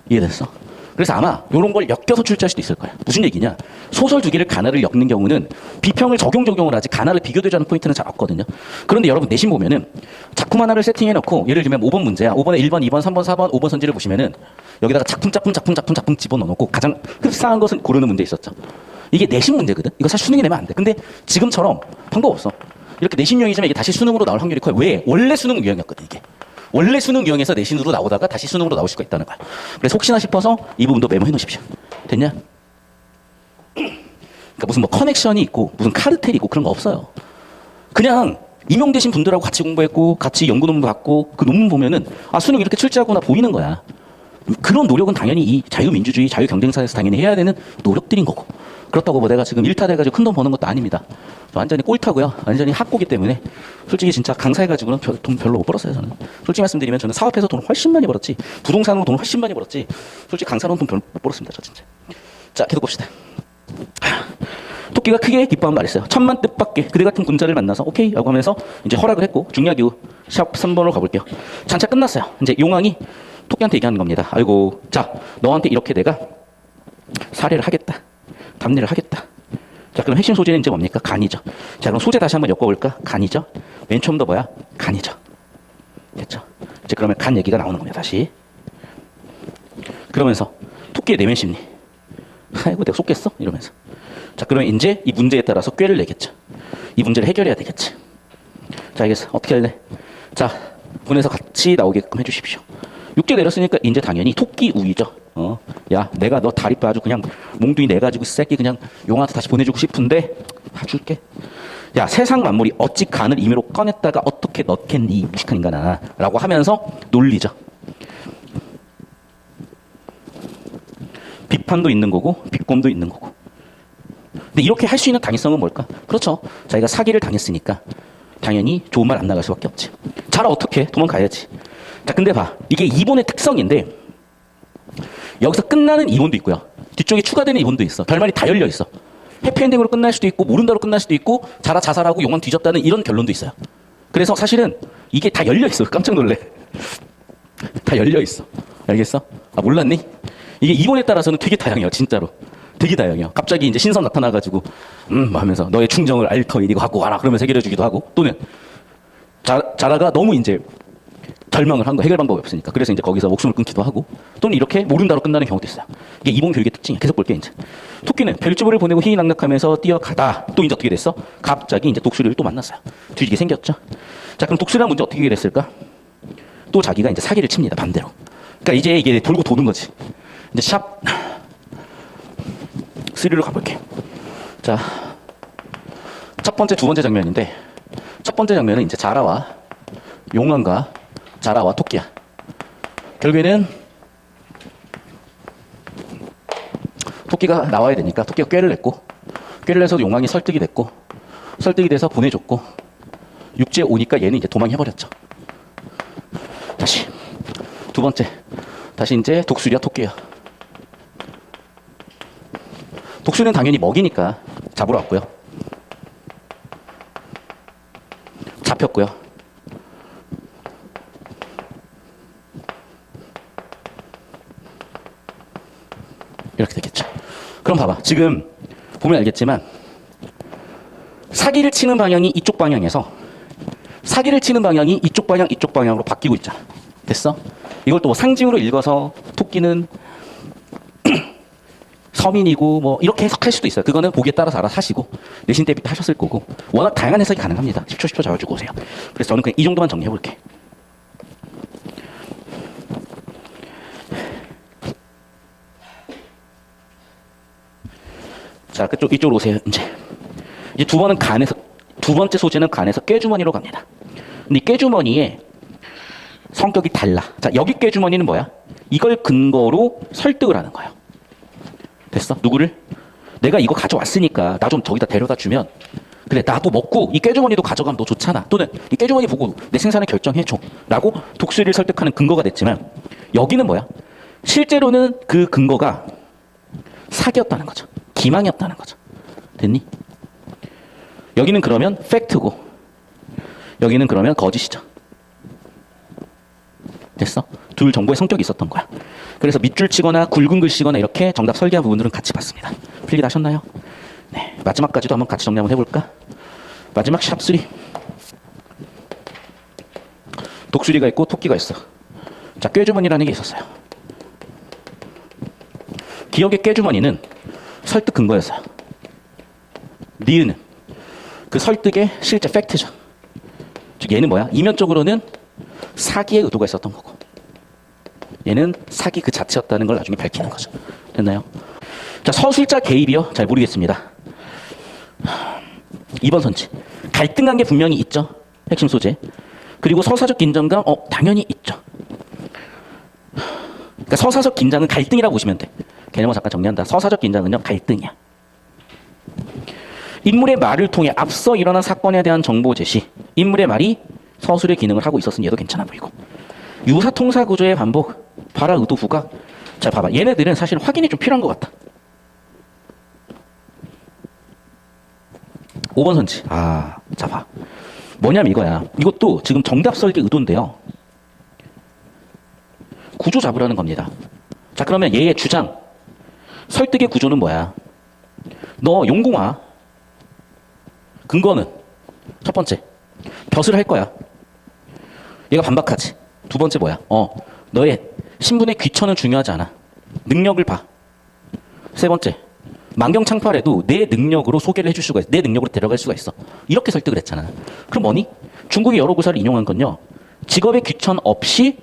이해됐어? 그래서 아마 이런 걸 엮여서 출제할 수도 있을 거야. 무슨 얘기냐? 소설 두 개를 가나를 엮는 경우는 비평을 적용을 하지 가나를 비교되자는 포인트는 잘 없거든요. 그런데 여러분 내신 보면은 작품 하나를 세팅해놓고 예를 들면 5번 문제야. 5번에 1번, 2번, 3번, 4번, 5번 선지를 보시면은 여기다가 작품 집어넣어놓고 가장 흡사한 것은 고르는 문제 있었죠. 이게 내신 문제거든. 이거 사실 수능이 내면 안 돼. 근데 지금처럼 방법 없어. 이렇게 내신 유형이지만 이게 다시 수능으로 나올 확률이 커요. 왜? 원래 수능 유형이었거든 이게. 원래 수능 유형에서 내신으로 나오다가 다시 수능으로 나올 수가 있다는 거야. 그래서 혹시나 싶어서 이 부분도 메모해 놓으십시오. 됐냐? 그러니까 무슨 뭐 커넥션이 있고 무슨 카르텔이 있고 그런 거 없어요. 그냥 임용되신 분들하고 같이 공부했고 같이 연구 논문 받고 그 논문 보면은 수능 이렇게 출제하구나 보이는 거야. 그런 노력은 당연히 이 자유민주주의, 자유경쟁사에서 당연히 해야 되는 노력들인 거고. 그렇다고 뭐 내가 지금 일타돼가지고 큰 돈 버는 것도 아닙니다. 완전히 꼴타고요. 완전히 학고기 때문에 솔직히 진짜 강사해가지고는 돈 별로 못 벌었어요. 저는 솔직히 말씀드리면 저는 사업해서 돈을 훨씬 많이 벌었지 부동산으로 돈을 훨씬 많이 벌었지 솔직히 강사로는 돈 별로 못 벌었습니다. 저 진짜. 자 계속 봅시다. 토끼가 크게 기뻐한 말했어요. 천만 뜻밖의 그대 같은 군자를 만나서 오케이 라고 하면서 이제 허락을 했고 중요한 이유 샵 3번으로 가볼게요. 장차 끝났어요. 이제 용왕이 토끼한테 얘기하는 겁니다. 아이고 자 너한테 이렇게 내가 사례를 하겠다. 답례를 하겠다. 자 그럼 핵심 소재는 이제 뭡니까? 간이죠. 자 그럼 소재 다시 한번 엮어볼까? 간이죠. 맨 처음부터 뭐야? 간이죠. 됐죠? 이제 그러면 간 얘기가 나오는 겁니다. 다시. 그러면서 토끼의 내면 심리. 아이고 내가 속겠어? 이러면서. 자 그러면 이제 이 문제에 따라서 꾀를 내겠죠. 이 문제를 해결해야 되겠지. 자 알겠어. 어떻게 할래? 자 분해서 같이 나오게끔 해주십시오. 육제 내렸으니까 이제 당연히 토끼 우위죠. 야, 내가 너 다리뼈 아주 그냥 몽둥이 내가지고 새끼 그냥 용한테 다시 보내주고 싶은데 봐줄게. 야, 세상 만물이 어찌 간을 임의로 꺼냈다가 어떻게 넣겠니 이 무식한 인간아 라고 하면서 놀리죠. 비판도 있는 거고 비꼼도 있는 거고. 근데 이렇게 할 수 있는 당위성은 뭘까? 그렇죠. 자기가 사기를 당했으니까 당연히 좋은 말 안 나갈 수밖에 없지. 자라 어떻게 도망가야지. 자, 근데 봐, 이게 이본의 특성인데 여기서 끝나는 이본도 있고요, 뒤쪽에 추가되는 이본도 있어. 결말이 다 열려 있어. 해피엔딩으로 끝날 수도 있고 모른다로 끝날 수도 있고 자라 자살하고 용왕 뒤졌다는 이런 결론도 있어요. 그래서 사실은 이게 다 열려 있어. 깜짝 놀래. 다 열려 있어. 알겠어? 아, 몰랐니? 이게 이본에 따라서는 되게 다양해요. 진짜로 되게 다양해요. 갑자기 이제 신선 나타나가지고 하면서 너의 충정을 알터 이리고 갖고 와라 그러면서 해결해주기도 하고, 또는 자라가 너무 이제 절망을 한 거, 해결 방법이 없으니까 그래서 이제 거기서 목숨을 끊기도 하고, 또는 이렇게 모른다로 끝나는 경우도 있어요. 이게 이본 교육의 특징이야. 계속 볼게. 이제 토끼는 별주부를 보내고 희희낙낙하면서 뛰어가다 또 이제 어떻게 됐어? 갑자기 이제 독수리를 또 만났어요. 뒤지게 생겼죠. 자, 그럼 독수리랑 문제 어떻게 해결했을까? 또 자기가 이제 사기를 칩니다. 반대로. 그러니까 이제 이게 돌고 도는 거지. 이제 샵 3로 가볼게. 자, 첫 번째, 두 번째 장면인데, 첫 번째 장면은 이제 자라와 용왕과 자라와 토끼야. 결국에는 토끼가 나와야 되니까 토끼가 꾀를 냈고, 꾀를 내서 용왕이 설득이 됐고, 설득이 돼서 보내줬고, 육지에 오니까 얘는 이제 도망해버렸죠. 다시 두 번째, 다시 이제 독수리야 토끼야. 독수리는 당연히 먹이니까 잡으러 왔고요. 잡혔고요. 이렇게 됐겠죠. 그럼 봐봐. 지금 보면 알겠지만 사기를 치는 방향이 이쪽 방향에서 사기를 치는 방향이 이쪽 방향, 이쪽 방향으로 바뀌고 있잖아. 됐어? 이걸 또 뭐 상징으로 읽어서 토끼는 서민이고 뭐 이렇게 해석할 수도 있어요. 그거는 보기에 따라서 알아서 하시고 내신 대비 때 하셨을 거고, 워낙 다양한 해석이 가능합니다. 10초 10초 잡아주고 오세요. 그래서 저는 그냥 이 정도만 정리해 볼게. 자, 그쪽 이쪽으로 오세요. 이제 두 번은 간에서, 두 번째 소재는 간에서 꾀주머니로 갑니다. 근데 이 꾀주머니의 성격이 달라. 자, 여기 꾀주머니는 뭐야? 이걸 근거로 설득을 하는 거예요. 됐어? 누구를? 내가 이거 가져왔으니까 나 좀 저기다 데려다 주면, 그래 나도 먹고 이 꾀주머니도 가져가면 너 좋잖아. 또는 이 꾀주머니 보고 내 생산을 결정해줘 라고 독수리를 설득하는 근거가 됐지만, 여기는 뭐야? 실제로는 그 근거가 사기였다는 거죠. 기망이었다는 거죠. 됐니? 여기는 그러면 팩트고 여기는 그러면 거짓이죠. 됐어? 둘 정보의 성격이 있었던 거야. 그래서 밑줄 치거나 굵은 글 쓰거나 이렇게 정답 설계한 부분들은 같이 봤습니다. 필기 다 하셨나요? 네, 마지막까지도 한번 같이 정리 한번 해볼까? 마지막 샵 3. 독수리가 있고 토끼가 있어. 자, 꾀주머니라는 게 있었어요. 기억의 꾀주머니는 설득 근거였어요. 니은은 그 설득의 실제 팩트죠. 즉 얘는 뭐야? 이면적으로는 사기의 의도가 있었던 거고, 얘는 사기 그 자체였다는 걸 나중에 밝히는 거죠. 됐나요? 자, 서술자 개입이요? 잘 모르겠습니다. 2번 선지. 갈등 관계 분명히 있죠. 핵심 소재. 그리고 서사적 긴장감, 당연히 있죠. 그러니까 서사적 긴장은 갈등이라고 보시면 돼. 개념을 잠깐 정리한다. 서사적 긴장은요, 갈등이야. 인물의 말을 통해 앞서 일어난 사건에 대한 정보 제시. 인물의 말이 서술의 기능을 하고 있었으니 얘도 괜찮아 보이고. 유사 통사 구조의 반복. 발화 의도 부각. 자, 봐봐. 얘네들은 사실 확인이 좀 필요한 것 같다. 5번 선지. 자, 봐. 뭐냐면 이거야. 이것도 지금 정답 설계 의도인데요. 구조 잡으라는 겁니다. 자, 그러면 얘의 주장. 설득의 구조는 뭐야? 너 용궁화. 근거는 첫 번째. 벼슬 할 거야. 얘가 반박하지. 두 번째 뭐야? 너의 신분의 귀천은 중요하지 않아. 능력을 봐. 세 번째. 만경창파래도 내 능력으로 소개를 해줄 수가 있어. 내 능력으로 데려갈 수가 있어. 이렇게 설득을 했잖아. 그럼 뭐니? 중국의 여러 구사를 인용한 건요, 직업의 귀천 없이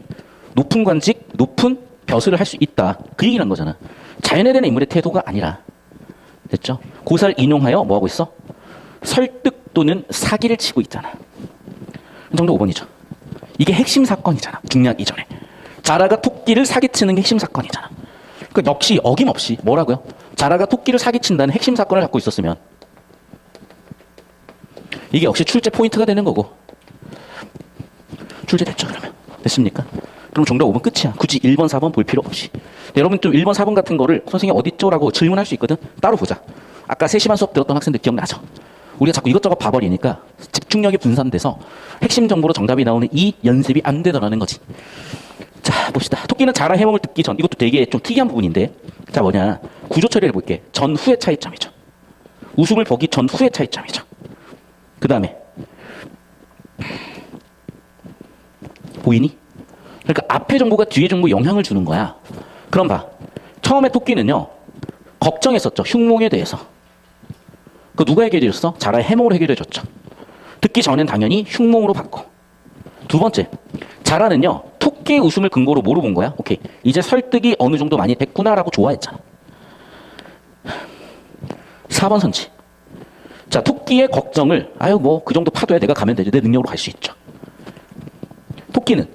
높은 관직, 높은 벼슬을 할 수 있다. 그 얘기란 거잖아. 자연에 대한 인물의 태도가 아니라. 됐죠? 고사를 인용하여 뭐 하고 있어? 설득 또는 사기를 치고 있잖아. 정답 5번이죠. 이게 핵심 사건이잖아. 중략 이전에. 자라가 토끼를 사기치는 게 핵심 사건이잖아. 그러니까 역시 어김없이 뭐라고요? 자라가 토끼를 사기친다는 핵심 사건을 갖고 있었으면 이게 역시 출제 포인트가 되는 거고. 출제됐죠 그러면. 됐습니까? 그럼 정답 5번 끝이야. 굳이 1번, 4번 볼 필요 없이. 여러분 좀 1번, 4번 같은 거를 선생님 어딨죠? 라고 질문할 수 있거든. 따로 보자. 아까 3시간 수업 들었던 학생들 기억나죠? 우리가 자꾸 이것저것 봐버리니까 집중력이 분산돼서 핵심 정보로 정답이 나오는 이 연습이 안 되더라는 거지. 자, 봅시다. 토끼는 자라 해몽을 듣기 전, 이것도 되게 좀 특이한 부분인데, 자, 뭐냐. 구조 처리를 볼게. 전후의 차이점이죠. 웃음을 보기 전후의 차이점이죠. 그 다음에, 보이니? 그러니까 앞에 정보가 뒤에 정보에 영향을 주는 거야. 그럼 봐. 처음에 토끼는요, 걱정했었죠. 흉몽에 대해서. 그 누가 해결해줬어? 자라의 해몽으로 해결해줬죠. 듣기 전엔 당연히 흉몽으로 받고. 두 번째, 자라는요, 토끼의 웃음을 근거로 뭐로 본 거야? 오케이. 이제 설득이 어느 정도 많이 됐구나라고 좋아했잖아. 4번 선지. 자, 토끼의 걱정을, 아유, 뭐, 그 정도 파도야 내가 가면 되지. 내 능력으로 갈 수 있죠. 토끼는,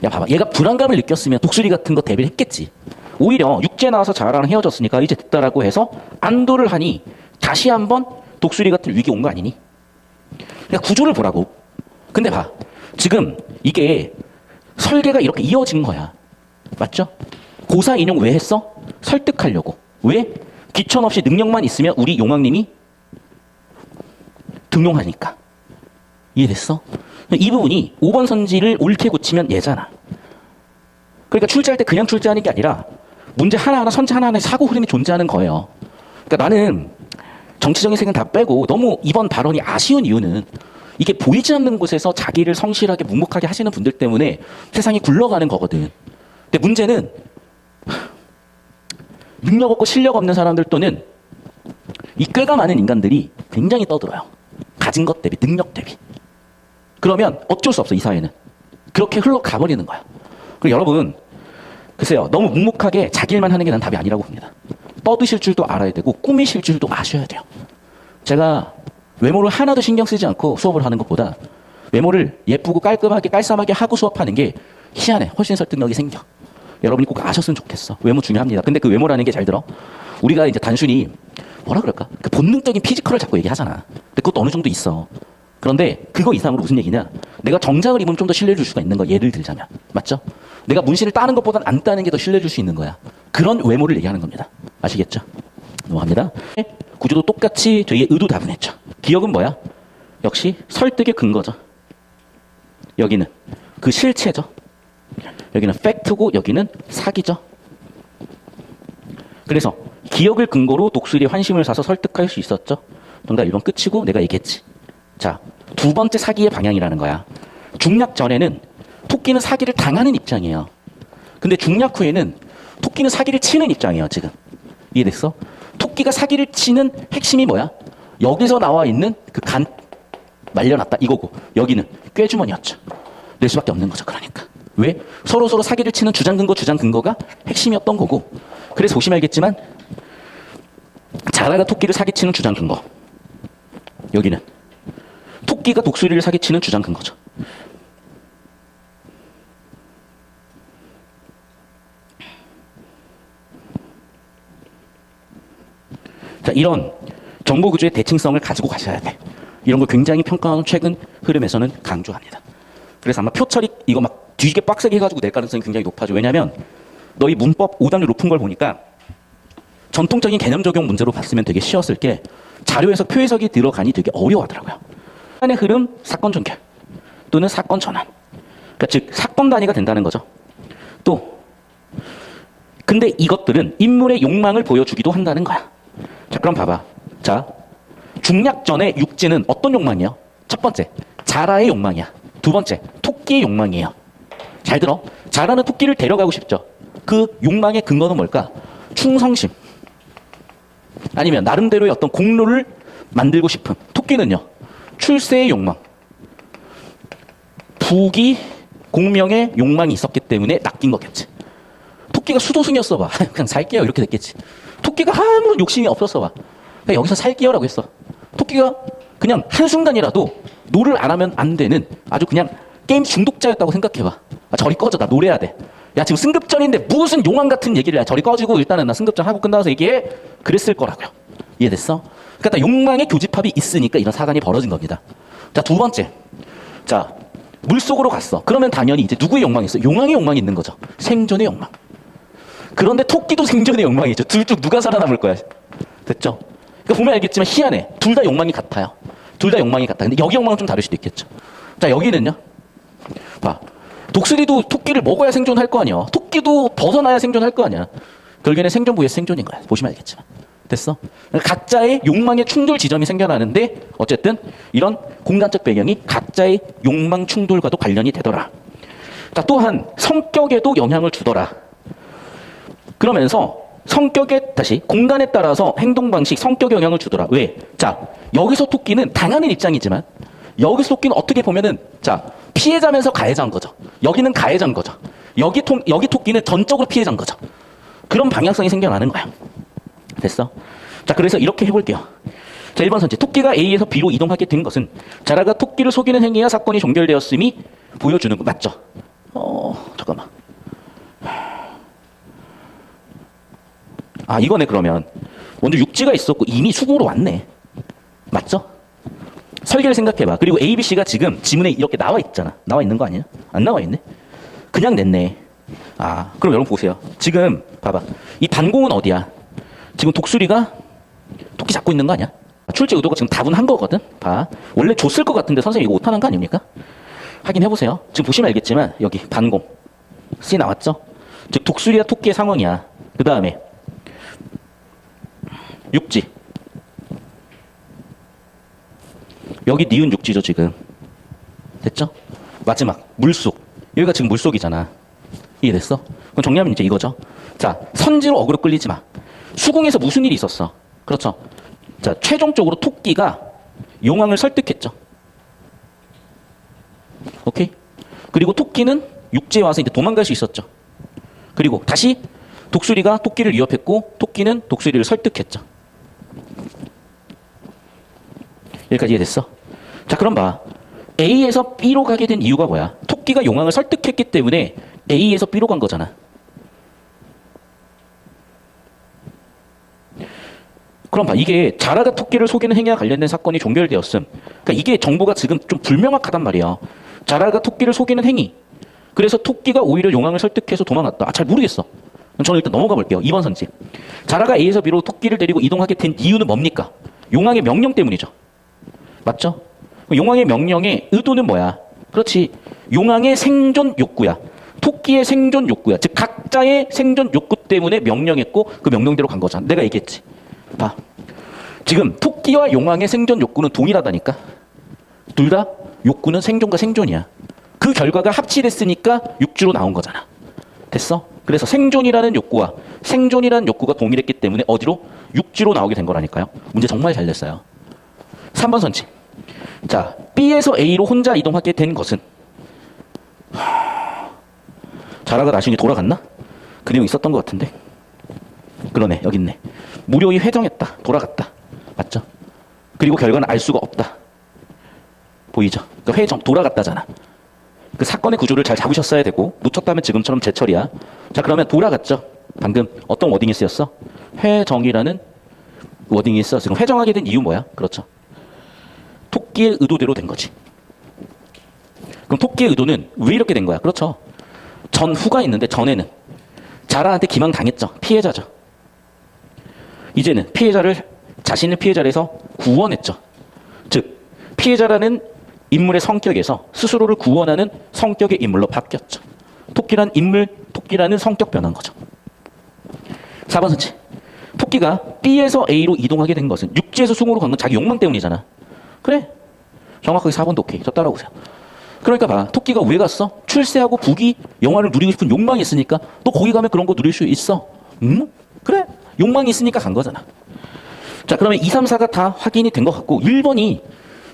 야, 봐봐. 얘가 불안감을 느꼈으면 독수리 같은 거 대비를 했겠지. 오히려 육지에 나와서 자라랑 헤어졌으니까 이제 됐다라고 해서 안도를 하니 다시 한번 독수리 같은 위기 온 거 아니니? 그러니까 구조를 보라고. 근데 봐. 지금 이게 설계가 이렇게 이어진 거야. 맞죠? 고사 인용 왜 했어? 설득하려고. 왜? 귀천 없이 능력만 있으면 우리 용왕님이 등용하니까. 이해됐어? 이 부분이 5번 선지를 옳게 고치면 얘잖아. 그러니까 출제할 때 그냥 출제하는 게 아니라 문제 하나하나 선지 하나하나에 사고 흐름이 존재하는 거예요. 그러니까 나는 정치적인 색은 다 빼고 너무 이번 발언이 아쉬운 이유는 이게 보이지 않는 곳에서 자기를 성실하게 묵묵하게 하시는 분들 때문에 세상이 굴러가는 거거든. 근데 문제는 능력 없고 실력 없는 사람들 또는 이 꾀가 많은 인간들이 굉장히 떠들어요. 가진 것 대비, 능력 대비. 그러면 어쩔 수 없어, 이 사회는. 그렇게 흘러가버리는 거야. 그리고 여러분, 글쎄요, 너무 묵묵하게 자기 일만 하는 게 난 답이 아니라고 봅니다. 떠드실 줄도 알아야 되고 꾸미실 줄도 아셔야 돼요. 제가 외모를 하나도 신경 쓰지 않고 수업을 하는 것보다 외모를 예쁘고 깔끔하게 깔쌈하게 하고 수업하는 게 희한해. 훨씬 설득력이 생겨. 여러분이 꼭 아셨으면 좋겠어. 외모 중요합니다. 근데 그 외모라는 게 잘 들어. 우리가 이제 단순히 뭐라 그럴까? 그 본능적인 피지컬을 자꾸 얘기하잖아. 근데 그것도 어느 정도 있어. 그런데 그거 이상으로 무슨 얘기냐? 내가 정장을 입으면 좀 더 신뢰를 줄 수가 있는 거야. 예를 들자면. 맞죠? 내가 문신을 따는 것보다는 안 따는 게 더 신뢰를 줄 수 있는 거야. 그런 외모를 얘기하는 겁니다. 아시겠죠? 넘어갑니다. 구조도 똑같이 저희의 의도 다분했죠. 기억은 뭐야? 역시 설득의 근거죠. 여기는 그 실체죠. 여기는 팩트고 여기는 사기죠. 그래서 기억을 근거로 독수리의 환심을 사서 설득할 수 있었죠. 정답 1번 끝이고 내가 얘기했지. 자, 두 번째 사기의 방향이라는 거야. 중략 전에는 토끼는 사기를 당하는 입장이에요. 근데 중략 후에는 토끼는 사기를 치는 입장이에요, 지금. 이해됐어? 토끼가 사기를 치는 핵심이 뭐야? 여기서 나와 있는 그 간 말려놨다 이거고 여기는 꾀주머니였죠. 낼 수밖에 없는 거죠. 그러니까. 왜? 서로 사기를 치는 주장 근거가 핵심이었던 거고. 그래서 보시면 알겠지만 자라가 토끼를 사기치는 주장 근거. 여기는 토끼가 독수리를 사기치는 주장 근거죠. 자, 이런 정보 구조의 대칭성을 가지고 가셔야 돼. 이런 걸 굉장히 평가하는 최근 흐름에서는 강조합니다. 그래서 아마 표처리 이거 막 뒤지게 빡세게 해가지고 낼 가능성이 굉장히 높아져. 왜냐면 너희 문법 오답률 높은 걸 보니까 전통적인 개념 적용 문제로 봤으면 되게 쉬웠을 게 자료에서 표해석이 들어가니 되게 어려워하더라고요. 사건의 흐름, 사건 전개 또는 사건 전환. 그러니까 즉 사건 단위가 된다는 거죠. 또 근데 이것들은 인물의 욕망을 보여주기도 한다는 거야. 자, 그럼 봐봐. 자, 중략전의 육지는 어떤 욕망이에요? 첫 번째, 자라의 욕망이야. 두 번째, 토끼의 욕망이에요. 잘 들어. 자라는 토끼를 데려가고 싶죠. 그 욕망의 근거는 뭘까? 충성심. 아니면 나름대로의 어떤 공로를 만들고 싶음. 토끼는요, 출세의 욕망. 부귀, 공명의 욕망이 있었기 때문에 낚인 거겠지. 토끼가 수도승이었어 봐. 그냥 살게요 이렇게 됐겠지. 토끼가 아무런 욕심이 없었어 봐. 그냥 여기서 살게요라고 했어. 토끼가 그냥 한순간이라도 노를 안 하면 안 되는 아주 그냥 게임 중독자였다고 생각해봐. 아, 저리 꺼져. 나 노래해야 돼. 야 지금 승급전인데 무슨 용왕 같은 얘기를 해. 저리 꺼지고 일단은 나 승급전 하고 끝나서 얘기해. 그랬을 거라고요. 이해됐어? 그러니까 욕망의 교집합이 있으니까 이런 사건이 벌어진 겁니다. 자, 두 번째. 자, 물속으로 갔어. 그러면 당연히 이제 누구의 욕망이 있어? 용왕의 욕망이 있는 거죠. 생존의 욕망. 그런데 토끼도 생존의 욕망이죠. 둘 중 누가 살아남을 거야? 됐죠? 그러니까 보면 알겠지만 희한해. 둘 다 욕망이 같아요. 둘 다 욕망이 같아. 근데 여기 욕망은 좀 다를 수도 있겠죠. 자, 여기는요. 봐. 독수리도 토끼를 먹어야 생존할 거 아니야. 토끼도 벗어나야 생존할 거 아니야. 결국에는 생존 vs 생존인 거야. 보시면 알겠지만. 됐어? 각자의 욕망의 충돌 지점이 생겨나는데 어쨌든 이런 공간적 배경이 각자의 욕망 충돌과도 관련이 되더라. 자, 또한 성격에도 영향을 주더라. 그러면서 성격에 다시 공간에 따라서 행동 방식, 성격에 영향을 주더라. 왜? 자, 여기서 토끼는 당하는 입장이지만 여기서 토끼는 어떻게 보면은 자, 피해자면서 가해자인 거죠. 여기는 가해자인 거죠. 여기 토끼는 전적으로 피해자인 거죠. 그런 방향성이 생겨나는 거야. 됐어? 자, 그래서 이렇게 해볼게요. 자, 1번 선지. 토끼가 A에서 B로 이동하게 된 것은 자라가 토끼를 속이는 행위야 사건이 종결되었음이 보여주는 거 맞죠? 잠깐만. 아, 이거네, 그러면. 먼저 육지가 있었고 이미 수궁으로 왔네. 맞죠? 설계를 생각해봐. 그리고 A, B, C가 지금 지문에 이렇게 나와 있잖아. 나와 있는 거 아니야? 안 나와 있네? 그냥 냈네. 아, 그럼 여러분 보세요. 지금 봐봐. 이 반공은 어디야? 지금 독수리가 토끼 잡고 있는 거 아니야? 출제 의도가 지금 다분한 거거든? 봐. 원래 줬을 것 같은데 선생님 이거 못하는 거 아닙니까? 확인해보세요. 지금 보시면 알겠지만 여기 반공. C 나왔죠? 즉 독수리와 토끼의 상황이야. 그 다음에 육지. 여기 니은 육지죠 지금. 됐죠? 마지막 물속. 여기가 지금 물속이잖아. 이해됐어? 그럼 정리하면 이제 이거죠. 자, 선지로 어그로 끌리지 마. 수궁에서 무슨 일이 있었어? 그렇죠. 자, 최종적으로 토끼가 용왕을 설득했죠. 오케이? 그리고 토끼는 육지에 와서 이제 도망갈 수 있었죠. 그리고 다시 독수리가 토끼를 위협했고 토끼는 독수리를 설득했죠. 여기까지 이해됐어? 자, 그럼 봐. A에서 B로 가게 된 이유가 뭐야? 토끼가 용왕을 설득했기 때문에 A에서 B로 간 거잖아. 그럼 봐. 이게 자라가 토끼를 속이는 행위와 관련된 사건이 종결되었음. 그러니까 이게 정보가 지금 좀 불명확하단 말이야. 자라가 토끼를 속이는 행위. 그래서 토끼가 오히려 용왕을 설득해서 도망갔다. 아, 잘 모르겠어. 저는 일단 넘어가 볼게요. 2번 선지. 자라가 A에서 B로 토끼를 데리고 이동하게 된 이유는 뭡니까? 용왕의 명령 때문이죠. 맞죠? 용왕의 명령의 의도는 뭐야? 그렇지. 용왕의 생존 욕구야. 토끼의 생존 욕구야. 즉 각자의 생존 욕구 때문에 명령했고 그 명령대로 간 거잖아. 내가 얘기했지. 봐. 지금 토끼와 용왕의 생존 욕구는 동일하다니까. 둘 다 욕구는 생존과 생존이야. 그 결과가 합치됐으니까 육지로 나온 거잖아. 됐어? 그래서 생존이라는 욕구와 생존이라는 욕구가 동일했기 때문에 어디로? 육지로 나오게 된 거라니까요. 문제 정말 잘 냈어요. 3번 선지. 자, B에서 A로 혼자 이동하게 된 것은 자라가 나중에 돌아갔나? 그 내용 있었던 것 같은데. 그러네. 여기 있네. 무료히 회정했다. 돌아갔다. 맞죠? 그리고 결과는 알 수가 없다. 보이죠? 그러니까 회정, 돌아갔다잖아. 그 사건의 구조를 잘 잡으셨어야 되고 놓쳤다면 지금처럼 제철이야. 자, 그러면 돌아갔죠. 방금 어떤 워딩이 쓰였어? 회정이라는 워딩이 있어. 지금 회정하게 된 이유 뭐야? 그렇죠. 토끼의 의도대로 된 거지. 그럼 토끼의 의도는 왜 이렇게 된 거야? 그렇죠. 전후가 있는데 전에는 자라한테 기망당했죠. 피해자죠. 이제는 피해자를 자신을 피해자에서 구원했죠. 즉 피해자라는 인물의 성격에서 스스로를 구원하는 성격의 인물로 바뀌었죠. 토끼란 인물, 토끼라는 성격 변한 거죠. 4번 선지. 토끼가 B에서 A로 이동하게 된 것은 육지에서 숭으로 간 건 자기 욕망 때문이잖아. 그래. 정확하게 4번도 오케이. 저 따라오세요. 그러니까 봐. 토끼가 왜 갔어? 출세하고 부귀, 영화를 누리고 싶은 욕망이 있으니까 너 거기 가면 그런 거 누릴 수 있어. 그래. 욕망이 있으니까 간 거잖아. 자, 그러면 2, 3, 4가 다 확인이 된 것 같고 1번이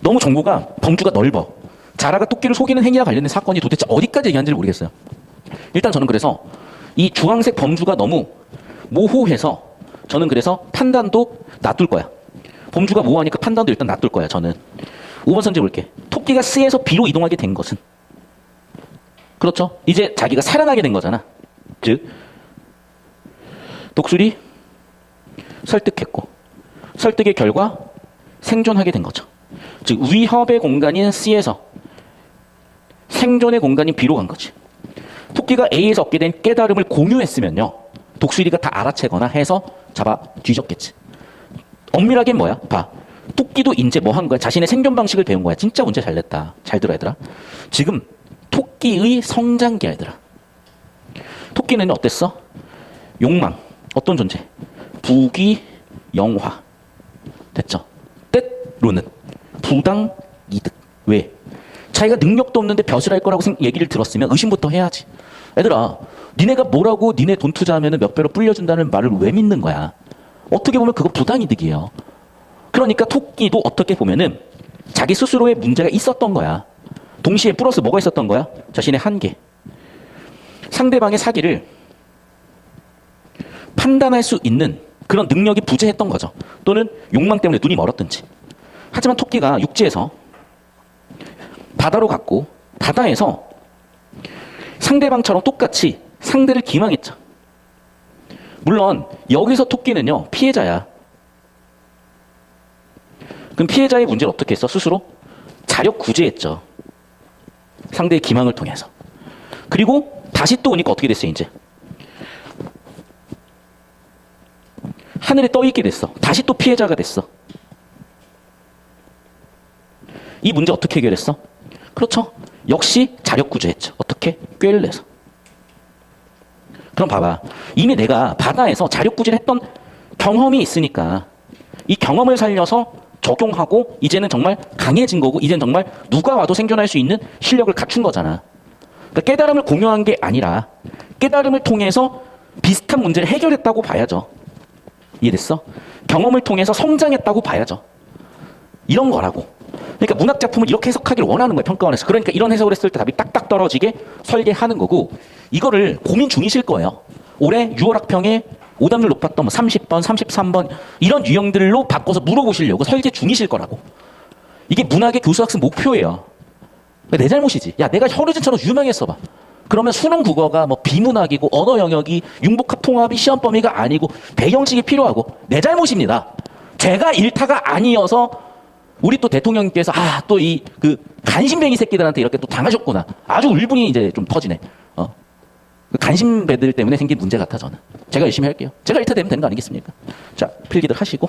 너무 정보가 범주가 넓어. 자라가 토끼를 속이는 행위와 관련된 사건이 도대체 어디까지 얘기하는지를 모르겠어요. 일단 저는 그래서 이 주황색 범주가 너무 모호해서 저는 그래서 판단도 놔둘 거야. 범주가 모호하니까 판단도 일단 놔둘 거야, 저는. 5번 선제 볼게. 토끼가 C에서 B로 이동하게 된 것은? 그렇죠. 이제 자기가 살아나게 된 거잖아. 즉, 독수리 설득했고, 설득의 결과 생존하게 된 거죠. 즉, 위협의 공간인 C에서 생존의 공간인 B로 간 거지. 토끼가 A에서 얻게 된 깨달음을 공유했으면요, 독수리가 다 알아채거나 해서 잡아 뒤졌겠지. 엄밀하게 뭐야? 봐. 토끼도 이제 뭐 한 거야? 자신의 생존 방식을 배운 거야. 진짜 문제 잘 냈다. 잘 들어, 얘들아. 지금 토끼의 성장기, 얘들아. 토끼는 어땠어? 욕망. 어떤 존재? 부귀, 영화. 됐죠? 때로는 부당, 이득. 왜? 자기가 능력도 없는데 벼슬 할 거라고 얘기를 들었으면 의심부터 해야지. 얘들아, 니네가 뭐라고 니네 돈 투자하면 몇 배로 불려준다는 말을 왜 믿는 거야? 어떻게 보면 그거 부당이득이에요. 그러니까 토끼도 어떻게 보면은 자기 스스로의 문제가 있었던 거야. 동시에 플러스 뭐가 있었던 거야? 자신의 한계. 상대방의 사기를 판단할 수 있는 그런 능력이 부재했던 거죠. 또는 욕망 때문에 눈이 멀었든지. 하지만 토끼가 육지에서 바다로 갔고 바다에서 상대방처럼 똑같이 상대를 기망했죠. 물론 여기서 토끼는요, 피해자야. 그럼 피해자의 문제를 어떻게 했어? 스스로 자력 구제했죠. 상대의 기망을 통해서. 그리고 다시 또 오니까 어떻게 됐어요, 이제? 하늘에 떠 있게 됐어. 다시 또 피해자가 됐어. 이 문제 어떻게 해결했어? 그렇죠. 역시 자력 구제했죠. 어떻게? 꾀를 내서. 그럼 봐봐. 이미 내가 바다에서 자력 구제를 했던 경험이 있으니까 이 경험을 살려서 적용하고 이제는 정말 강해진 거고 이제는 정말 누가 와도 생존할 수 있는 실력을 갖춘 거잖아. 그러니까 깨달음을 공유한 게 아니라 깨달음을 통해서 비슷한 문제를 해결했다고 봐야죠. 이해됐어? 경험을 통해서 성장했다고 봐야죠. 이런 거라고. 그러니까 문학 작품을 이렇게 해석하기를 원하는 거예요, 평가원에서. 그러니까 이런 해석을 했을 때 답이 딱딱 떨어지게 설계하는 거고, 이거를 고민 중이실 거예요. 올해 6월 학평에 오답률 높았던 뭐 30번, 33번 이런 유형들로 바꿔서 물어보시려고 설계 중이실 거라고. 이게 문학의 교수 학습 목표예요. 내 잘못이지. 야, 내가 혈우진처럼 유명했어 봐. 그러면 수능 국어가 뭐 비문학이고 언어 영역이 융복합 통합이 시험 범위가 아니고 배경식이 필요하고 내 잘못입니다. 제가 일타가 아니어서 우리 또 대통령님께서 또 이 그 간신뱅이 새끼들한테 이렇게 또 당하셨구나. 아주 울분이 이제 좀 터지네. 그 간신배들 때문에 생긴 문제 같아, 저는. 제가 열심히 할게요. 제가 일타 되면 되는 거 아니겠습니까? 자, 필기들 하시고.